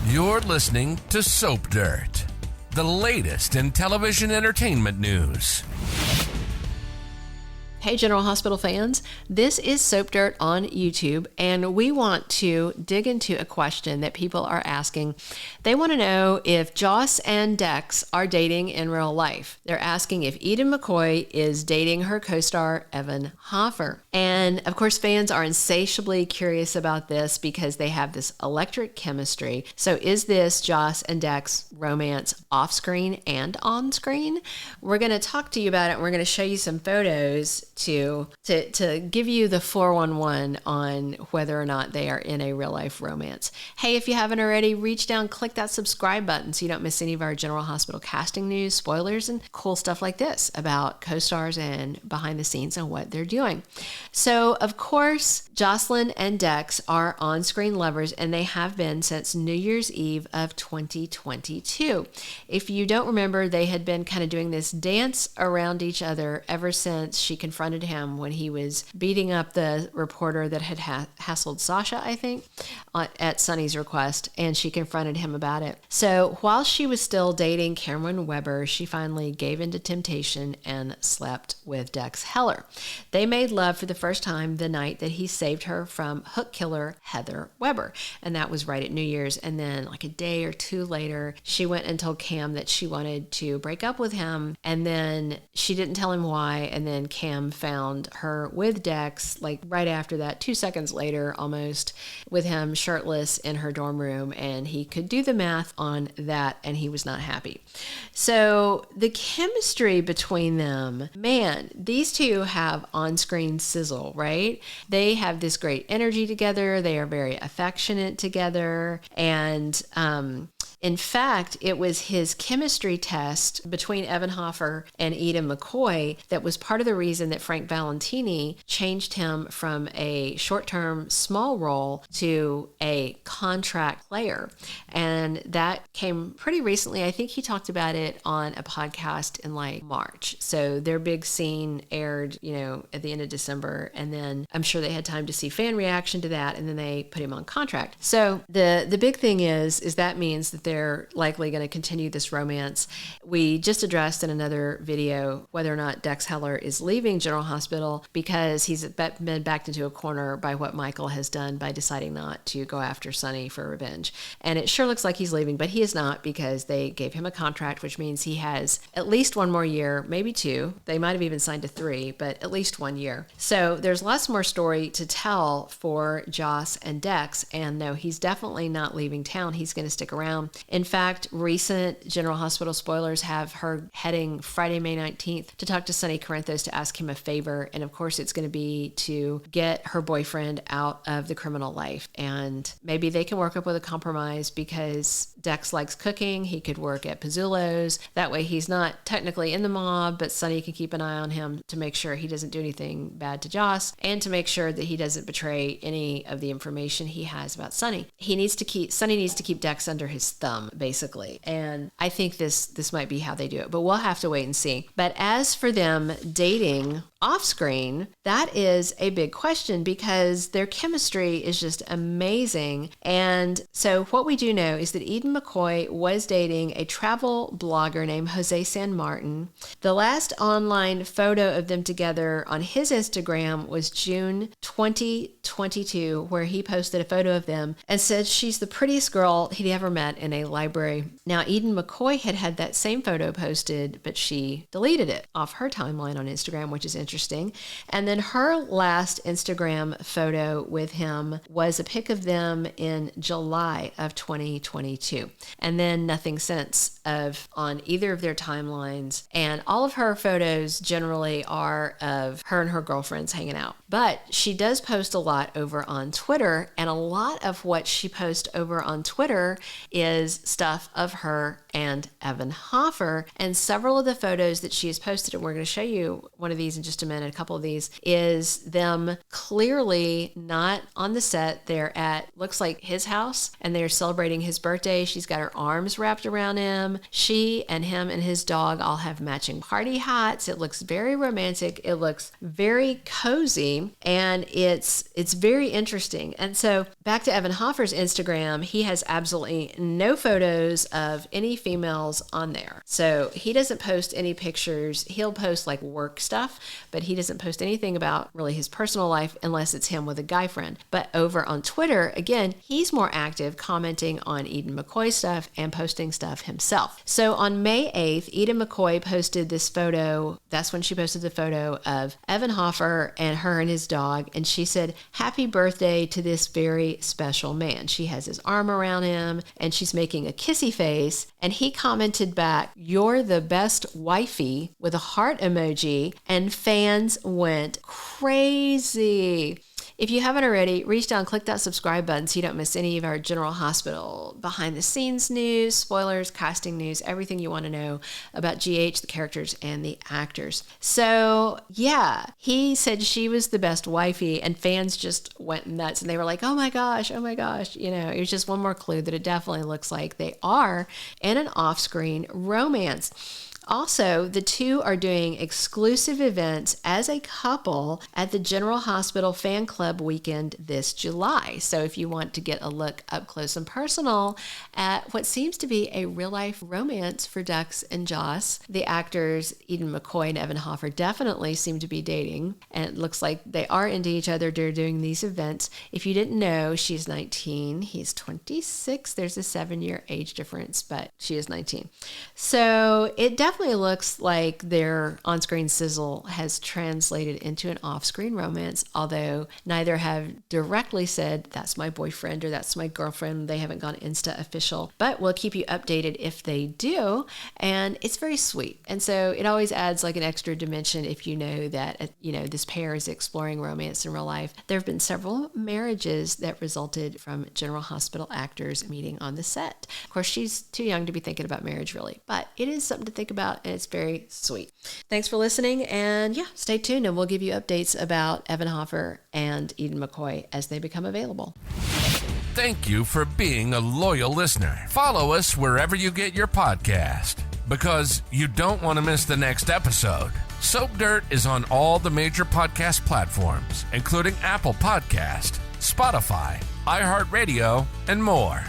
You're listening to Soap Dirt, the latest in television entertainment news. Hey, General Hospital fans, this is Soap Dirt on YouTube, and we want to dig into a question that people are asking. They want to know if Joss and Dex are dating in real life. They're asking if Eden McCoy is dating her co-star, Evan Hofer. And of course, fans are insatiably curious about this because they have this electric chemistry. So is this Joss and Dex romance off-screen and on-screen? We're going to talk to you about it, and we're going to show you some photos to give you the 411 on whether or not they are in a real life romance. Hey, if you haven't already, reach down, click that subscribe button so you don't miss any of our General Hospital casting news, spoilers, and cool stuff like this about co-stars and behind the scenes and what they're doing. So, of course, Jocelyn and Dex are on-screen lovers, and they have been since New Year's Eve of 2022. If you don't remember, they had been kind of doing this dance around each other ever since she confronted him when he was beating up the reporter that had hassled Sasha, I think, at Sonny's request, and she confronted him about it. So while she was still dating Cameron Weber, she finally gave in to temptation and slept with Dex Heller. They made love for the first time the night that he saved her from hook killer Heather Weber, and that was right at New Year's. And then like a day or two later, she went and told Cam that she wanted to break up with him, and then she didn't tell him why, and then Cam found her with Dex like right after that, 2 seconds later almost, with him shirtless in her dorm room, and he could do the math on that, and he was not happy. So the chemistry between them, man, these two have on-screen sizzle, right? They have this great energy together. They are very affectionate together, and in fact, it was his chemistry test between Evan Hofer and Eden McCoy that was part of the reason that Frank Valentini changed him from a short-term small role to a contract player. And that came pretty recently. I think he talked about it on a podcast in like March. So their big scene aired, at the end of December. And then I'm sure they had time to see fan reaction to that. And then they put him on contract. So the big thing is that means that they're likely going to continue this romance. We just addressed in another video whether or not Dex Heller is leaving General Hospital because he's been backed into a corner by what Michael has done by deciding not to go after Sonny for revenge. And it sure looks like he's leaving, but he is not, because they gave him a contract, which means he has at least one more year, maybe two. They might have even signed to 3, but at least 1 year. So there's lots more story to tell for Joss and Dex. And no, he's definitely not leaving town. He's going to stick around. In fact, recent General Hospital spoilers have her heading Friday, May 19th to talk to Sonny Corinthos to ask him a favor. And of course, it's going to be to get her boyfriend out of the criminal life. And maybe they can work up with a compromise, because Dex likes cooking. He could work at Pizzullo's. That way he's not technically in the mob, but Sonny can keep an eye on him to make sure he doesn't do anything bad to Joss, and to make sure that he doesn't betray any of the information he has about Sonny. Sonny needs to keep Dex under his thumb, basically. And I think this might be how they do it, but we'll have to wait and see. But as for them dating off screen, that is a big question, because their chemistry is just amazing. And so what we do know is that Eden McCoy was dating a travel blogger named Jose San Martin. The last online photo of them together on his Instagram was June 2022, where he posted a photo of them and said she's the prettiest girl he'd ever met in a library. Now, Eden McCoy had that same photo posted, but she deleted it off her timeline on Instagram, which is interesting. And then her last Instagram photo with him was a pic of them in July of 2022. And then nothing since on either of their timelines. And all of her photos generally are of her and her girlfriends hanging out. But she does post a lot over on Twitter, and a lot of what she posts over on Twitter is stuff of her and Evan Hofer. And several of the photos that she has posted, and we're going to show you one of these in just a minute, a couple of these, is them clearly not on the set. They're at, looks like his house and they're celebrating his birthday. She's got her arms wrapped around him. She and him and his dog all have matching party hats. It looks very romantic. It looks very cozy, and it's very interesting. And so back to Evan Hofer's Instagram, he has absolutely no photos of any females on there. So he doesn't post any pictures. He'll post like work stuff, but he doesn't post anything about really his personal life unless it's him with a guy friend. But over on Twitter, again, he's more active, commenting on Eden McCoy stuff and posting stuff himself. So on May 8th, Eden McCoy posted this photo. That's when she posted the photo of Evan Hofer and her and his dog. And she said, "Happy birthday to this very special man." She has his arm around him and she's making a kissy face. And he commented back, "You're the best wifey," with a heart emoji. And fans went crazy. If you haven't already, reach down, click that subscribe button so you don't miss any of our General Hospital behind the scenes news, spoilers, casting news, everything you want to know about GH, the characters, and the actors. So yeah, he said she was the best wifey, and fans just went nuts and they were like, oh my gosh. You know, it was just one more clue that it definitely looks like they are in an off-screen romance. Also, the two are doing exclusive events as a couple at the General Hospital Fan Club weekend this July. So if you want to get a look up close and personal at what seems to be a real-life romance for Dex and Joss, the actors Eden McCoy and Evan Hofer definitely seem to be dating, and it looks like they are into each other during these events. If you didn't know, she's 19, he's 26. There's a 7-year age difference, but she is 19. So it definitely looks like their on-screen sizzle has translated into an off-screen romance, although neither have directly said, that's my boyfriend or that's my girlfriend. They haven't gone Insta official, but we'll keep you updated if they do. And it's very sweet. And so it always adds like an extra dimension if you know that, you know, this pair is exploring romance in real life. There have been several marriages that resulted from General Hospital actors meeting on the set. Of course, she's too young to be thinking about marriage really, but it is something to think about. And it's very sweet. Thanks for listening. And yeah, stay tuned and we'll give you updates about Evan Hofer and Eden McCoy as they become available. Thank you for being a loyal listener. Follow us wherever you get your podcast, because you don't want to miss the next episode. Soap Dirt is on all the major podcast platforms, including Apple Podcast, Spotify, iHeartRadio, and more.